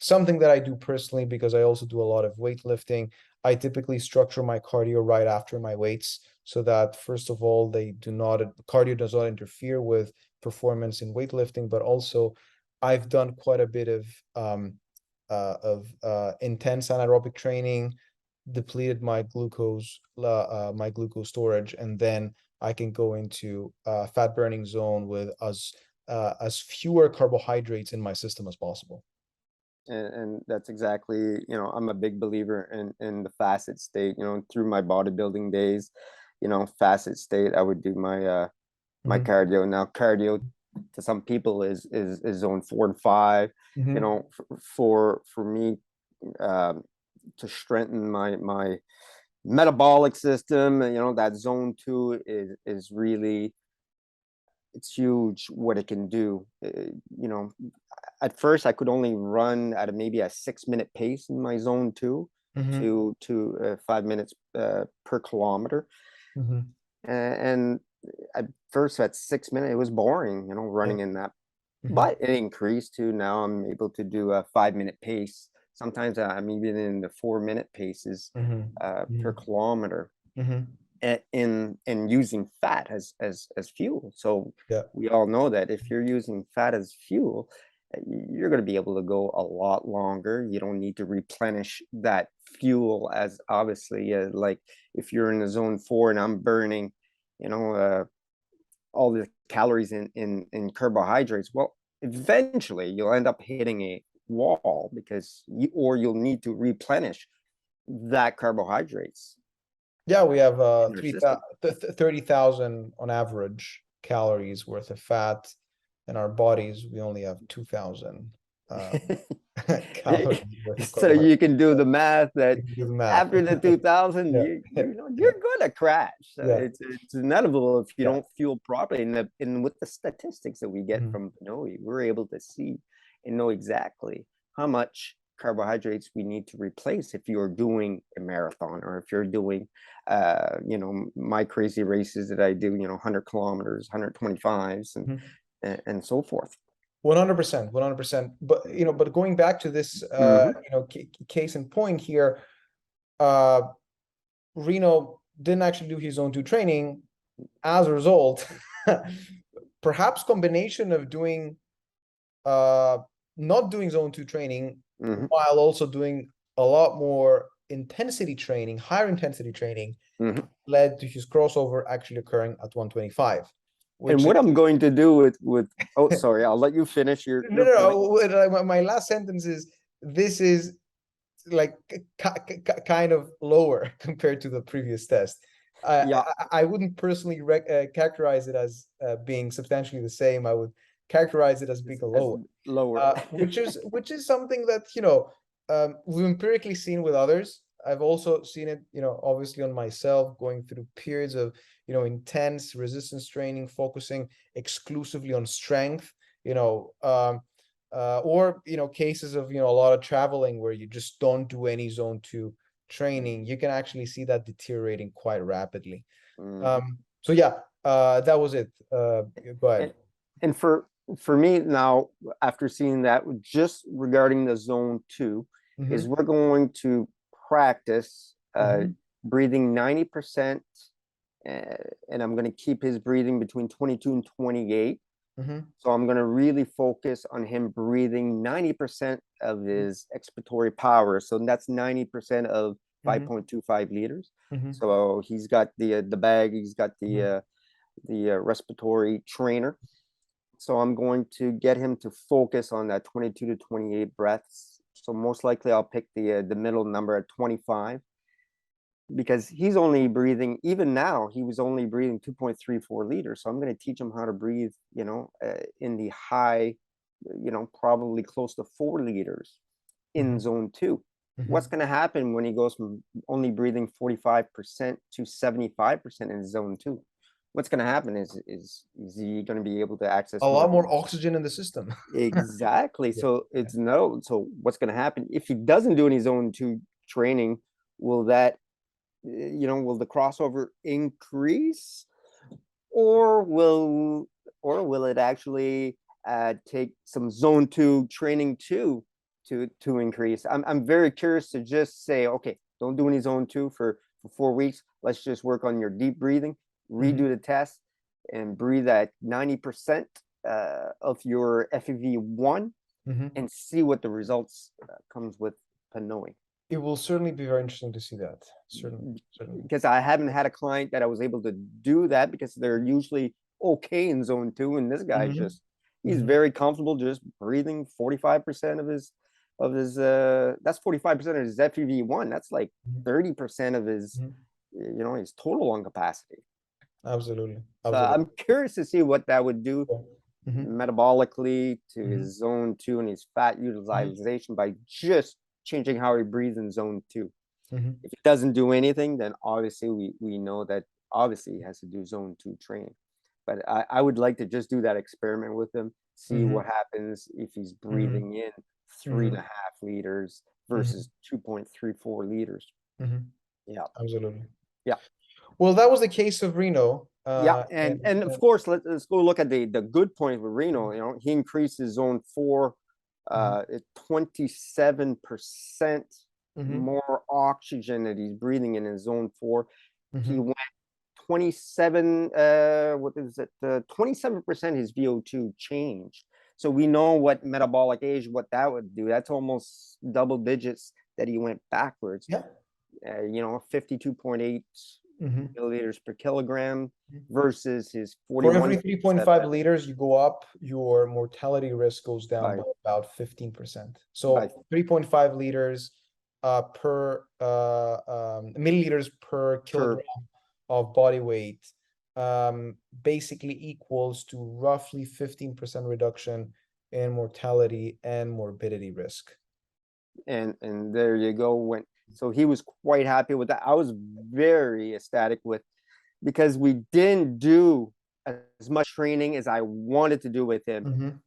Speaker 1: Something that I do personally, because I also do a lot of weightlifting. I typically structure my cardio right after my weights, so that first of all, cardio does not interfere with performance in weightlifting, but also I've done quite a bit of intense anaerobic training, depleted my glucose storage, and then I can go into fat burning zone with as fewer carbohydrates in my system as possible.
Speaker 2: And that's exactly, I'm a big believer in the fasted state. Through my bodybuilding days, fasted state, I would do my my cardio. Now cardio to some people is zone 4 and 5. For me, to strengthen my metabolic system, that zone 2 is really, it's huge what it can do. At first I could only run at maybe a 6-minute pace in my zone 2 to 5 minutes per kilometer. And at first, at 6 minutes, it was boring, running in that. But it increased to now I'm able to do a 5-minute pace. Sometimes I'm even in the 4-minute paces per kilometer. In using fat as fuel. So we all know that if you're using fat as fuel, you're going to be able to go a lot longer. You don't need to replenish that fuel as obviously like if you're in the zone 4 and I'm burning, all the calories in carbohydrates. Well, eventually you'll end up hitting a wall because you'll need to replenish that carbohydrates.
Speaker 1: Yeah, we have 30,000 on average calories worth of fat in our bodies. We only have 2,000 calories worth of
Speaker 2: so you can do the math that after the 2,000 you're gonna crash. So it's inevitable if you don't fuel properly. And with the statistics that we get from PNOE, we're able to see and know exactly how much carbohydrates we need to replace if you're doing a marathon, or if you're doing my crazy races that I do, 100 kilometers, 125s, and so forth.
Speaker 1: 100%. But but going back to this case in point here, Reno didn't actually do his zone 2 training. As a result, perhaps combination of doing not doing zone 2 training while also doing a lot more intensity training, higher intensity training, led to his crossover actually occurring at 125.
Speaker 2: And what I'm going to do with oh, sorry, I'll let you finish your point.
Speaker 1: no. My last sentence is, this is like kind of lower compared to the previous test.
Speaker 2: Yeah,
Speaker 1: I wouldn't personally characterize it as being substantially the same. I would characterize it as being lower,
Speaker 2: lower.
Speaker 1: which is something that, we've empirically seen with others. I've also seen it, obviously on myself, going through periods of, intense resistance training, focusing exclusively on strength, or cases of a lot of traveling where you just don't do any zone 2 training. You can actually see that deteriorating quite rapidly. So yeah, that was it. Go ahead.
Speaker 2: And for me now, after seeing that, just regarding the zone 2, is we're going to practice breathing 90%, and I'm going to keep his breathing between 22 and 28. So I'm going to really focus on him breathing 90% of his expiratory power. So that's 90% of 5.25 liters. So he's got the bag, he's got the respiratory trainer. So I'm going to get him to focus on that 22 to 28 breaths. So most likely I'll pick the middle number at 25, because he's only breathing, even now, he was only breathing 2.34 liters. So I'm going to teach him how to breathe, in the high, probably close to 4 liters in zone 2. What's going to happen when he goes from only breathing 45% to 75% in zone 2? What's going to happen is he going to be able to access
Speaker 1: a lot more oxygen in the system?
Speaker 2: Exactly. So so what's going to happen if he doesn't do any zone 2 training? Will that, will the crossover increase, or will it actually take some zone 2 training to increase? I'm very curious to just say, okay, don't do any zone 2 for 4 weeks. Let's just work on your deep breathing, redo the test, and breathe at 90% of your FEV1, and see what the results comes with PNOE.
Speaker 1: It will certainly be very interesting to see that. Certainly.
Speaker 2: Because I haven't had a client that I was able to do that, because they're usually okay in zone 2, and this guy's just, he's very comfortable just breathing 45% of his that's 45% of his FEV1. That's like 30% of his his total lung capacity.
Speaker 1: Absolutely.
Speaker 2: So I'm curious to see what that would do metabolically to his zone 2 and his fat utilization by just changing how he breathes in zone 2. If he doesn't do anything, then obviously we know that obviously he has to do zone 2 training. But I would like to just do that experiment with him, see what happens if he's breathing in 3.5 liters versus 2.34 liters. Yeah,
Speaker 1: absolutely.
Speaker 2: Yeah.
Speaker 1: Well, that was the case of Reno.
Speaker 2: Yeah, and of course, let's go look at the good point with Reno. He increased his zone 4 at 27% more oxygen that he's breathing in his zone 4. He went 27 27% his VO2 changed. So we know what metabolic age, what that would do. That's almost double digits that he went backwards. 52.8 milliliters per kilogram versus his 41.
Speaker 1: For every 3.5 liters you go up, your mortality risk goes down by about 15%. So 3.5 liters per milliliters per kilogram of body weight basically equals to roughly 15% reduction in mortality and morbidity risk.
Speaker 2: And there you go. So he was quite happy with that. I was very ecstatic because we didn't do as much training as I wanted to do with him.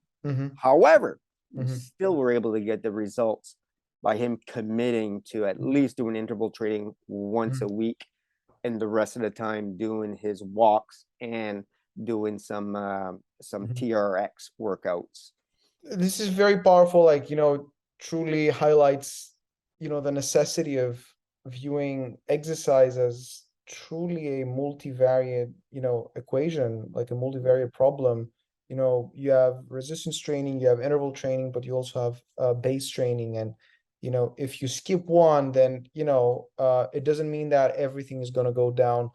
Speaker 2: However, we still were able to get the results by him committing to at least doing interval training once a week, and the rest of the time doing his walks and doing some TRX workouts.
Speaker 1: This is very powerful, truly highlights the necessity of viewing exercise as truly a multivariate equation, like a multivariate problem. You have resistance training, you have interval training, but you also have base training. And if you skip one, then it doesn't mean that everything is going to go down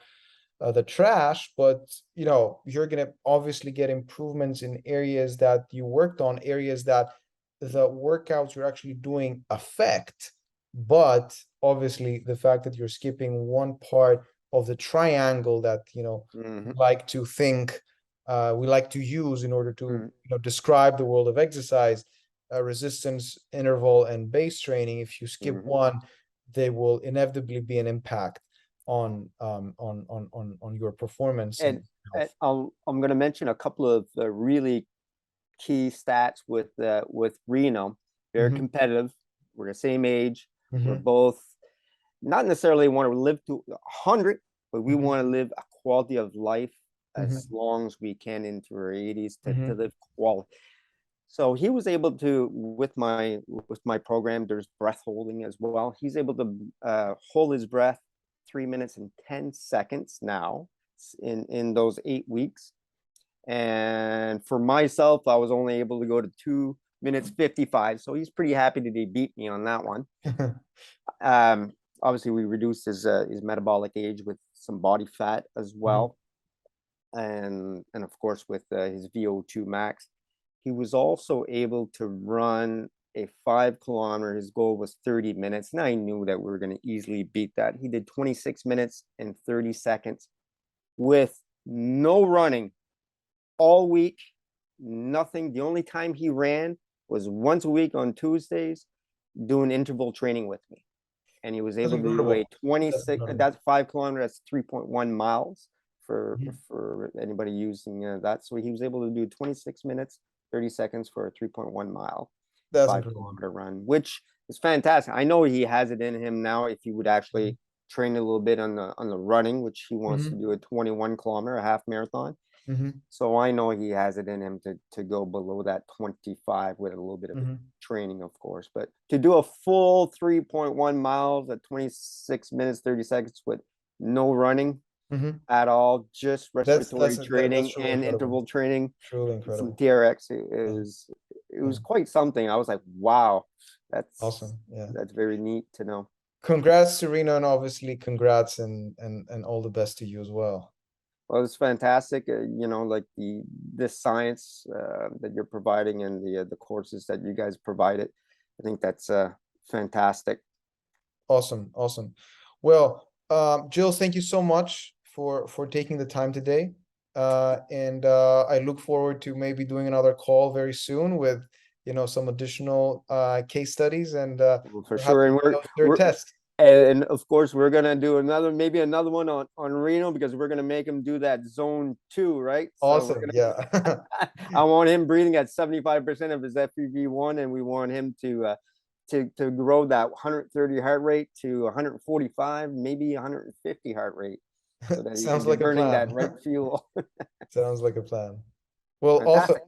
Speaker 1: the trash, but you know, you're gonna obviously get improvements in areas that you worked on, areas that the workouts you're actually doing affect. But obviously, the fact that you're skipping one part of the triangle that, you know, we like to think, we like to use in order to, you know, describe the world of exercise, resistance, interval, and base training. If you skip one, there will inevitably be an impact on your performance
Speaker 2: And
Speaker 1: health.
Speaker 2: I'm going to mention a couple of really key stats with Reno. Very competitive. We're the same age. We're both not necessarily want to live to 100, but we want to live a quality of life as long as we can into our 80s to live quality. So he was able to, with my program, there's breath holding as well. He's able to hold his breath 3 minutes and 10 seconds now in those 8 weeks. And for myself, I was only able to go to 2 minutes 55. So he's pretty happy that he beat me on that one. Obviously, we reduced his metabolic age with some body fat as well, and of course with his VO2 max. He was also able to run a 5 kilometer. His goal was 30 minutes, and I knew that we were going to easily beat that. He did 26 minutes and 30 seconds with no running all week, nothing. The only time he ran was once a week on Tuesdays, doing interval training with me. And he was able to do a 26, that's 5 kilometers, that's 3.1 miles for anybody using that. So he was able to do 26 minutes, 30 seconds for a 3.1 mile, 5 kilometer run, which is fantastic. I know he has it in him now if he would actually train a little bit on the running, which he wants to do a 21 kilometer, a half marathon. So I know he has it in him to go below that 25 with a little bit of training, of course. But to do a full 3.1 miles at 26 minutes, 30 seconds with no running at all, just respiratory training and interval training,
Speaker 1: truly incredible.
Speaker 2: some TRX, it was quite something. I was like, wow, that's
Speaker 1: awesome. Yeah,
Speaker 2: that's very neat to know.
Speaker 1: Congrats, Serena, and obviously congrats and all the best to you as well.
Speaker 2: Well, it's fantastic, you know, like this science that you're providing and the courses that you guys provided. I think that's fantastic.
Speaker 1: Awesome. Well, Jill, thank you so much for taking the time today. And I look forward to maybe doing another call very soon with, you know, some additional case studies and
Speaker 2: for sure. And we're
Speaker 1: test.
Speaker 2: And of course, we're gonna do maybe another one on Reno, because we're gonna make him do that zone 2, right?
Speaker 1: Awesome.
Speaker 2: So
Speaker 1: Yeah.
Speaker 2: I want him breathing at 75% of his FEV1, and we want him to grow that 130 heart rate to 145, maybe 150 heart rate, so that
Speaker 1: Sounds
Speaker 2: he's
Speaker 1: like
Speaker 2: burning
Speaker 1: a plan.
Speaker 2: that right fuel.
Speaker 1: Sounds like a plan. Well,
Speaker 2: Fantastic.
Speaker 1: also